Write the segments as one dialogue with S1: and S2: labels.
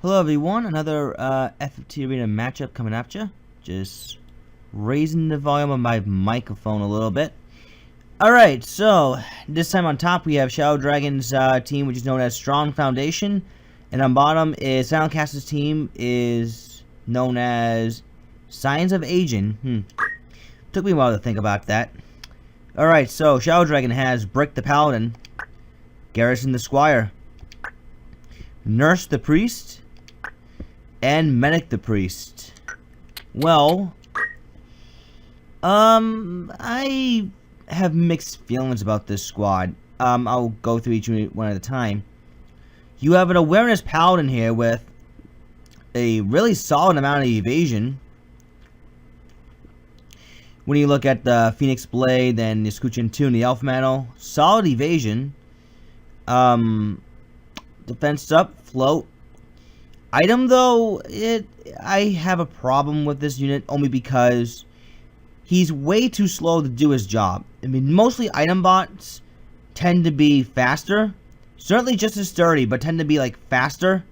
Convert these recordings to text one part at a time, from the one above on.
S1: Hello everyone, another FFT Arena matchup coming at you. Just raising the volume of my microphone a little bit. Alright, so this time on top we have ShadowDragon's team, which is known as Strong Foundation. And on bottom is silentkaster's team, is known as Signs of Aging. Took me a while to think about that. Alright, so ShadowDragon has Brick the Paladin, Garrison the Squire, Nurse the Priest, and Medic the Priest. Well, I have mixed feelings about this squad. I'll go through each one at a time. You have an awareness paladin here with a really solid amount of evasion. When you look at the Phoenix Blade and the Escutcheon 2 and the Elf Mantle, solid evasion. Defense up, float. Item though, I have a problem with this unit only because he's way too slow to do his job. I mean, mostly item bots tend to be faster, certainly just as sturdy, but tend to be like faster,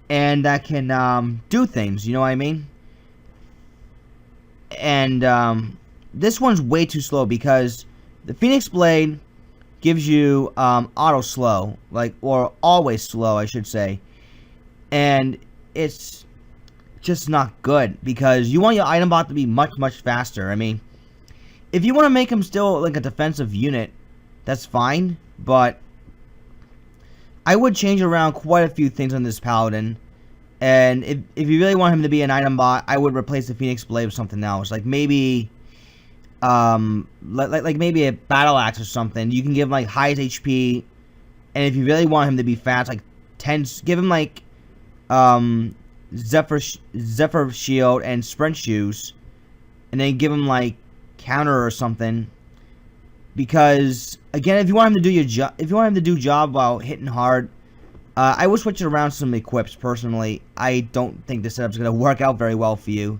S1: and that can do things. You know what I mean? And this one's way too slow because the Phoenix Blade gives you auto slow, or always slow, I should say. And it's just not good because you want your item bot to be much faster. I mean, if you want to make him still like a defensive unit, that's fine, but I would change around quite a few things on this paladin. And if you really want him to be an item bot, I would replace the Phoenix Blade with something else, like maybe maybe a battle axe or something. You can give him like highest HP, and if you really want him to be fast, like give him like Zephyr Shield and Sprint Shoes, and then give him like counter or something. Because again, if you want him to do your job, job while hitting hard, I would switch it around some equips. Personally, I don't think this setup's gonna work out very well for you.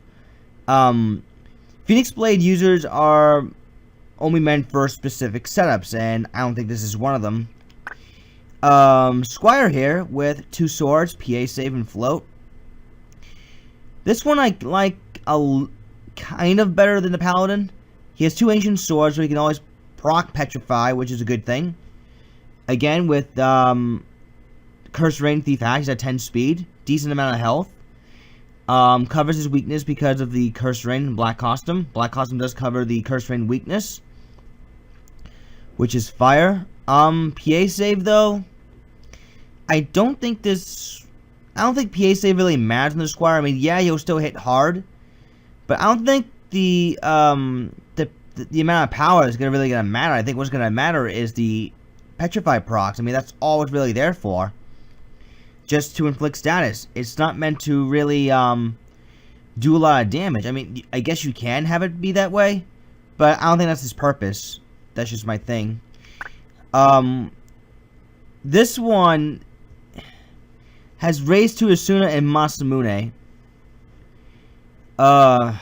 S1: Phoenix Blade users are only meant for specific setups, and I don't think this is one of them. Squire here with 2 swords, PA save and float. This one I like kind of better than the paladin. He has 2 ancient swords, so he can always proc petrify, which is a good thing. Again, with Cursed Rain Thief Hack, he's at 10 speed, decent amount of health. Covers his weakness because of the Cursed Rain and Black Costume. Black Costume does cover the Cursed Rain weakness, which is fire. PA save though, I don't think PA save really matters in the Squire. I mean, yeah, he'll still hit hard, but I don't think the amount of power is really gonna matter. I think what's gonna matter is the petrify procs. I mean, that's all it's really there for, just to inflict status. It's not meant to really do a lot of damage. I mean, I guess you can have it be that way, but I don't think that's his purpose. That's just my thing. This one has raised to Asuna and Masamune. I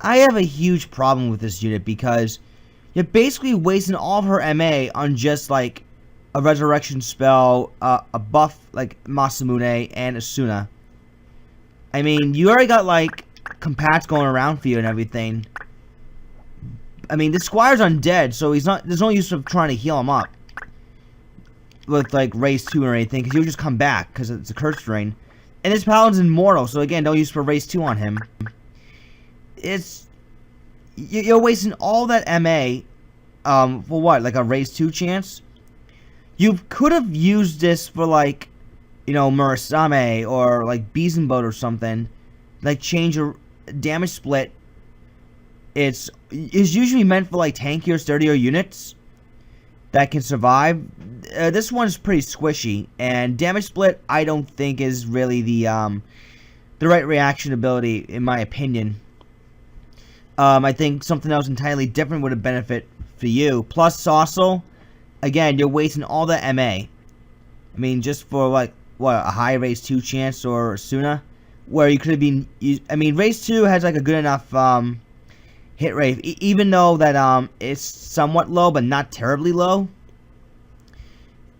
S1: have a huge problem with this unit because you're basically wasting all of her MA on just like a resurrection spell, a buff like Masamune and Asuna. I mean, you already got like compats going around for you and everything. I mean, the Squire's undead, so there's no use of trying to heal him up with like raise 2 or anything, because he'll just come back because it's a Cursed Rain. And this Paladin's immortal, so again, no use for raise 2 on him. You're wasting all that MA for what, like a raise 2 chance? You could have used this for like, you know, Murasame or like Beezenboat or something. Like change your damage split. It's usually meant for like tankier, sturdier units that can survive. This one's pretty squishy, and damage split I don't think is really the right reaction ability in my opinion. I think something else entirely different would have benefit for you. Plus also, again, you're wasting all the MA. I mean, just for like what, a high raise 2 chance or Asuna, where you could have been. I mean, raise 2 has like a good enough hit rate, even though that it's somewhat low, but not terribly low.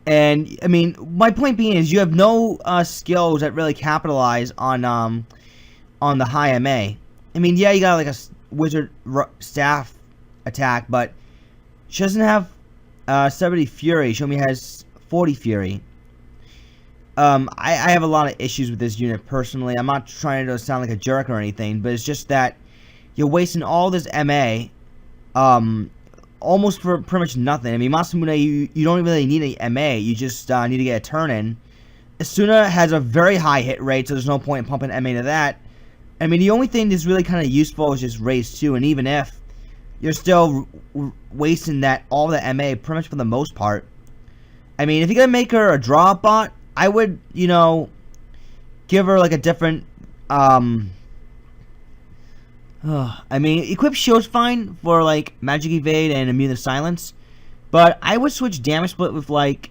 S1: And I mean, my point being is you have no skills that really capitalize on the high MA. I mean, yeah, you got like a wizard staff attack, but she doesn't have 70 fury. She only has 40 fury. I have a lot of issues with this unit personally. I'm not trying to sound like a jerk or anything, but it's just that you're wasting all this MA, almost for pretty much nothing. I mean, Masamune, you don't really need any MA. You just need to get a turn in. Asuna has a very high hit rate, so there's no point in pumping MA to that. I mean, the only thing that's really kind of useful is just raise 2, and even if you're still wasting all the MA pretty much for the most part. I mean, if you're gonna make her a draw bot, I would, you know, give her like a different, I mean, equip shield's fine for like magic evade and immune to silence, but I would switch damage split with like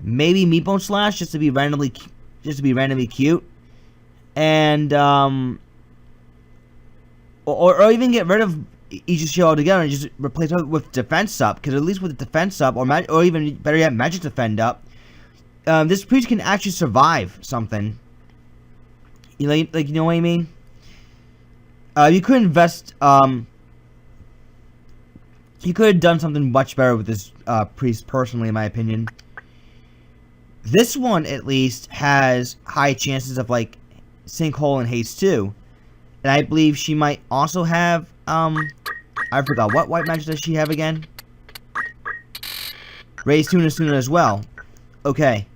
S1: maybe meatbone slash just to be randomly cute, and or even get rid of Aegis Shield altogether and just replace it with defense up, because at least with the defense up, or even better yet, magic defend up, this priest can actually survive something. You know what I mean? You could invest. You could have done something much better with this priest, personally, in my opinion. This one, at least, has high chances of like sinkhole and haste too, and I believe she might also have. I forgot what white magic does she have again? Raise Tuna Sooner as well. Okay.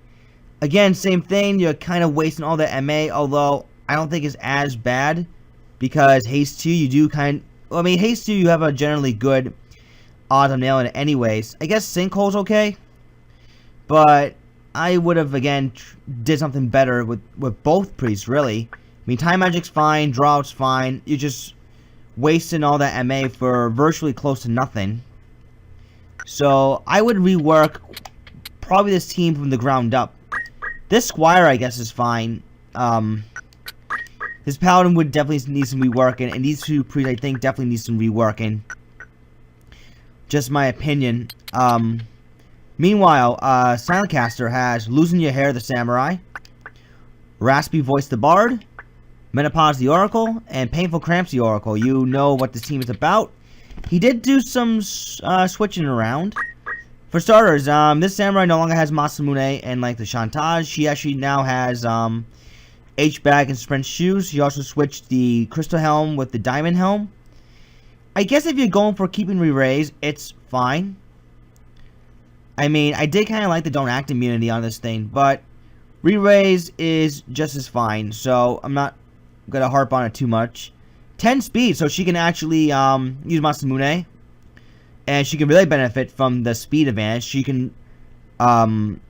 S1: Again, same thing. You're kind of wasting all the MA, although I don't think it's as bad. Because Haste 2, you do well, I mean, Haste 2, you have a generally good odds of nailing it anyways. I guess Sinkhole's okay. But I would have, again, did something better with both priests, really. I mean, Time Magic's fine, Draw's fine. You're just wasting all that MA for virtually close to nothing. So, I would rework probably this team from the ground up. This Squire, I guess, is fine. This Paladin would definitely need some reworking, and these two priests, I think, definitely need some reworking. Just my opinion. Meanwhile, Silentkaster has Losing Your Hair the Samurai, Raspy Voice the Bard, Menopause the Oracle, and Painful Cramps the Oracle. You know what this team is about. He did do some switching around. For starters, this Samurai no longer has Masamune and like the Chantage. She actually now has H-Bag and Sprint Shoes. He also switched the Crystal Helm with the Diamond Helm. I guess if you're going for keeping re-raise, it's fine. I mean, I did kind of like the Don't Act immunity on this thing, but re-raise is just as fine, so I'm not going to harp on it too much. 10 speed, so she can actually use Masamune, and she can really benefit from the speed advantage. She can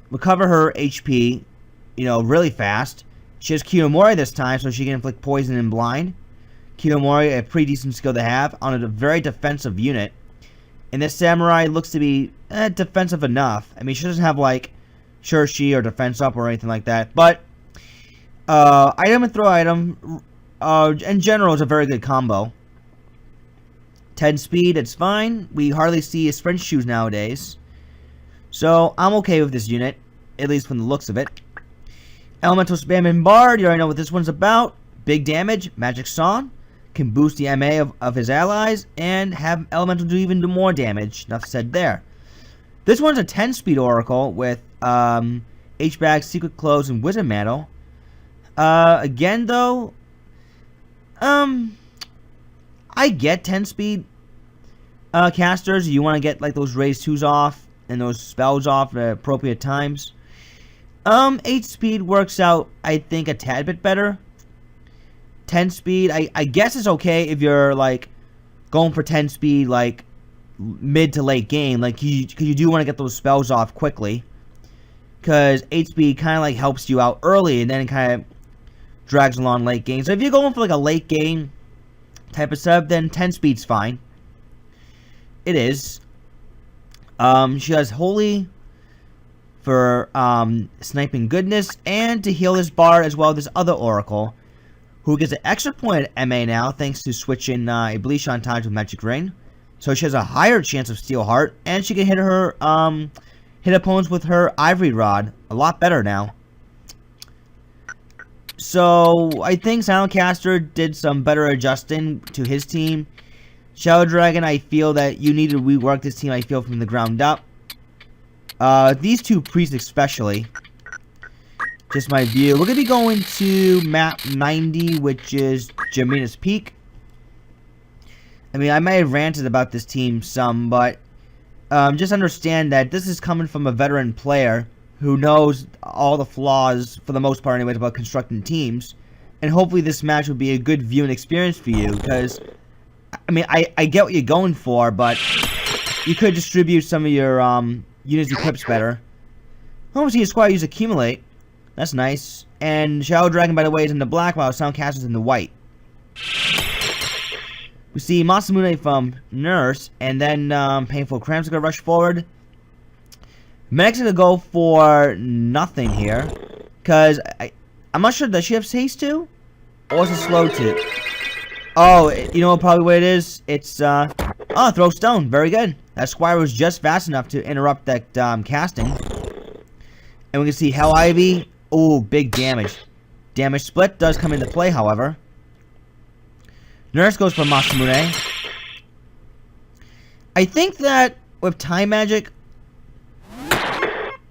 S1: recover her HP, you know, really fast. She has Kiyomori this time, so she can inflict poison and blind. Kiyomori, a pretty decent skill to have on a very defensive unit. And this Samurai looks to be defensive enough. I mean, she doesn't have, like, Shurishi or defense up or anything like that. But, item and throw item, in general, is a very good combo. 10 speed, it's fine. We hardly see Sprint Shoes nowadays. So, I'm okay with this unit, at least from the looks of it. Elemental Spam and Bard, you already know what this one's about. Big damage, Magic Song, can boost the MA of his allies, and have Elemental do even more damage. Enough said there. This one's a 10-speed Oracle with H-Bag, Secret Clothes, and Wizard Mantle. Again, though, I get 10-speed casters. You want to get like those raise 2s off and those spells off at appropriate times. 8 speed works out, I think, a tad bit better. 10 speed, I guess it's okay if you're like going for 10 speed like mid to late game, like because you do want to get those spells off quickly. Because 8 speed kind of like helps you out early and then it kind of drags along late game. So if you're going for like a late game type of setup, then 10 speed's fine. It is. She has Holy for sniping goodness and to heal this bard as well as this other Oracle, who gets an extra point at MA now thanks to switching a Bleach Chantage with Magic Ring. So she has a higher chance of Steel Heart, and she can hit her hit opponents with her Ivory Rod a lot better now. So, I think silentkaster did some better adjusting to his team. Shadow Dragon, I feel that you need to rework this team, I feel, from the ground up. These two priests especially. Just my view. We're going to be going to map 90, which is Jamina's Peak. I mean, I may have ranted about this team some, but just understand that this is coming from a veteran player who knows all the flaws, for the most part anyways, about constructing teams. And hopefully this match will be a good viewing experience for you, because, I mean, I get what you're going for, but you could distribute some of your units equips better. Obviously, your squad use Accumulate. That's nice. And Shadow Dragon, by the way, is in the black, while silentkaster is in the white. We see Masamune from Nurse, and then Painful Cramps are going to rush forward. Medic's going to go for nothing here, because I'm not sure, does she have haste too? Or is it slow too? Oh, you know probably what it is? It's, oh, throw stone. Very good. That squire was just fast enough to interrupt that casting. And we can see Hell Ivy. Oh, big damage. Damage split does come into play, however. Nurse goes for Masamune. I think that with Time Magic,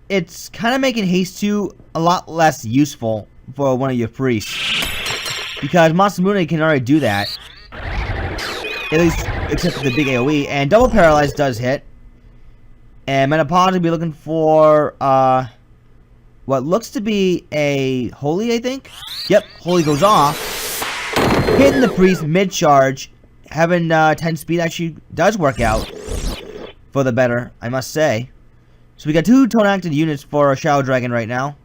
S1: it's kind of making Haste 2 a lot less useful for one of your priests. Because Masamune can already do that. At least, except for the big AoE. And Double Paralyze does hit. And Menopause will be looking for, what looks to be a Holy, I think? Yep, Holy goes off. Hitting the priest mid-charge. Having 10 speed actually does work out for the better, I must say. So we got 2 tone-acted units for Shadow Dragon right now.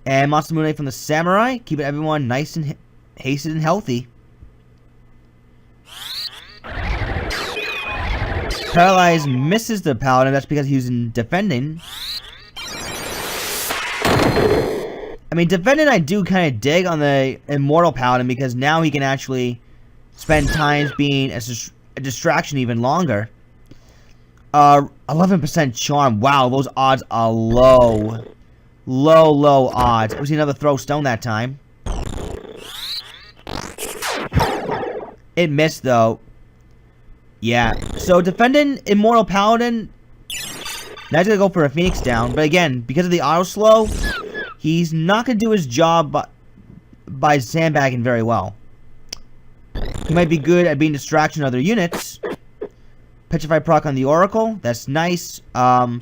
S1: And Masamune from the Samurai, keeping everyone nice and hasted and healthy. Paralyze misses the Paladin, that's because he's in defending. I mean, defending I do kind of dig on the Immortal Paladin, because now he can actually spend time being a distraction even longer. 11% charm. Wow, those odds are low. Low odds. We see another throw stone that time. It missed, though. Yeah. So, defending Immortal Paladin, now he's going to go for a Phoenix down. But again, because of the auto slow, he's not going to do his job by sandbagging very well. He might be good at being distraction of other units. Petrify proc on the Oracle. That's nice. But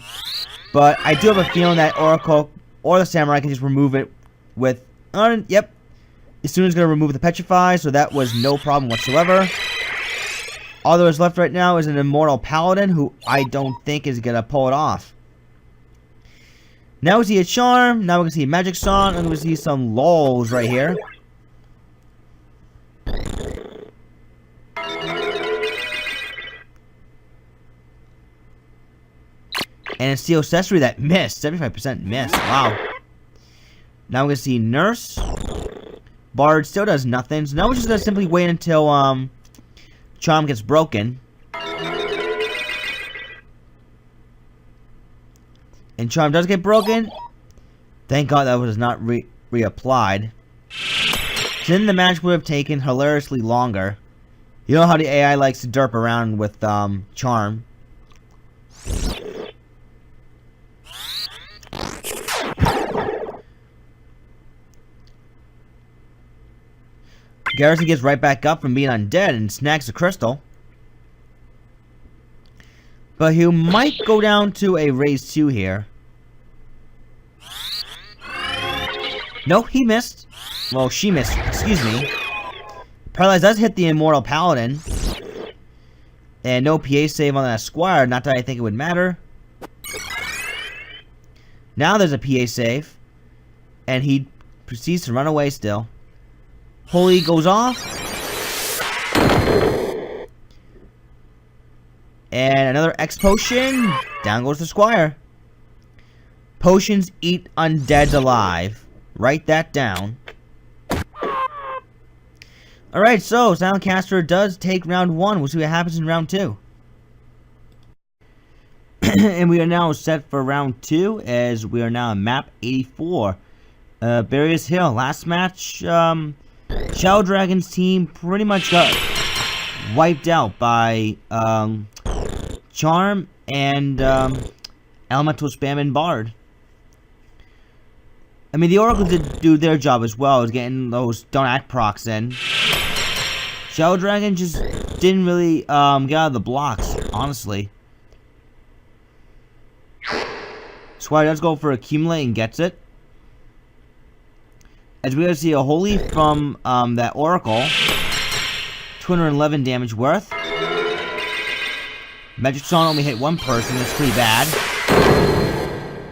S1: I do have a feeling that Oracle or the Samurai can just remove it with... yep. As soon as it's going to remove the Petrify, so that was no problem whatsoever. All that is left right now is an Immortal Paladin, who I don't think is going to pull it off. Now we see a Charm. Now we can see a Magic Song. And we see some lulls right here. And a Steel Accessory that missed. 75% miss. Wow. Now we're going to see Nurse. Bard still does nothing. So now we're just going to simply wait until Charm gets broken. And Charm does get broken. Thank God that was not reapplied. Then the match would have taken hilariously longer. You know how the AI likes to derp around with Charm. Garrison gets right back up from being undead and snags the crystal. But he might go down to a raise 2 here. No, he missed. Well, she missed. Excuse me. Paralyze does hit the Immortal Paladin. And no PA save on that Squire. Not that I think it would matter. Now there's a PA save. And he proceeds to run away still. Holy goes off. And another X potion. Down goes the Squire. Potions eat undeads alive. Write that down. Alright, so silentkaster does take round 1. We'll see what happens in round 2. And we are now set for round 2, as we are now on map 84. Barriers Hill. Last match, Shadow Dragon's team pretty much got wiped out by Charm and Elemental Spam and Bard. I mean, the Oracle did do their job as well, as getting those Don't Act procs in. Shadow Dragon just didn't really get out of the blocks, honestly. Squire does go for Accumulate and gets it. As we see a Holy from that Oracle. 211 damage worth. Magic Stone only hit one person, that's pretty bad.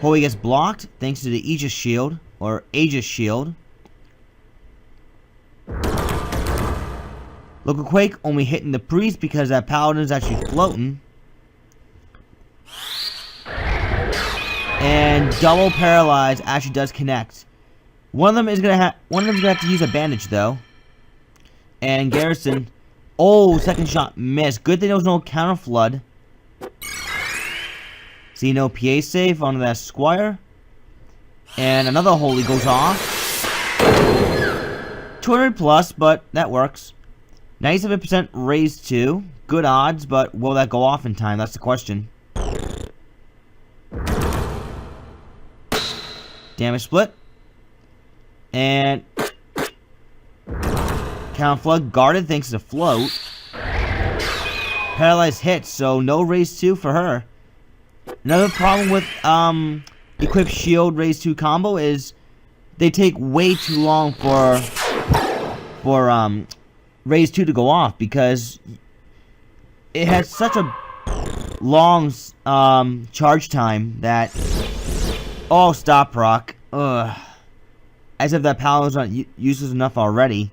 S1: Holy gets blocked thanks to the Aegis Shield, or Aegis Shield. Local Quake only hitting the Priest because that Paladin is actually floating. And double Paralyze actually does connect. One of them is gonna have to use a bandage though. And Garrison, oh, second shot missed. Good thing there was no counter flood. See, no PA save onto that Squire. And another Holy goes off. 200 plus, but that works. 97% raised 2. Good odds, but will that go off in time? That's the question. Damage split. And counter flood guarded thanks to float. Paralyzed hits, so no raise 2 for her. Another problem with equip shield raise 2 combo is they take way too long for raise 2 to go off, because it has such a long charge time that stop proc. Ugh. As if that Paladin's not useless enough already.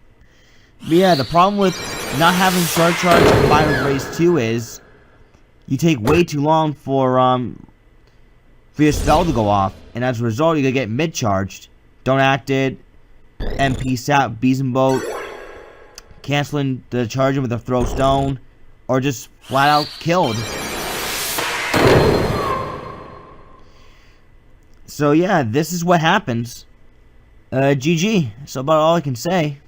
S1: But yeah, the problem with not having short charge combined with raise 2 is you take way too long for your spell to go off, and as a result you're gonna get mid charged. Don't act it, MP sap, Besom Boat, canceling the charging with a throw stone, or just flat out killed. So yeah, this is what happens. GG. That's about all I can say.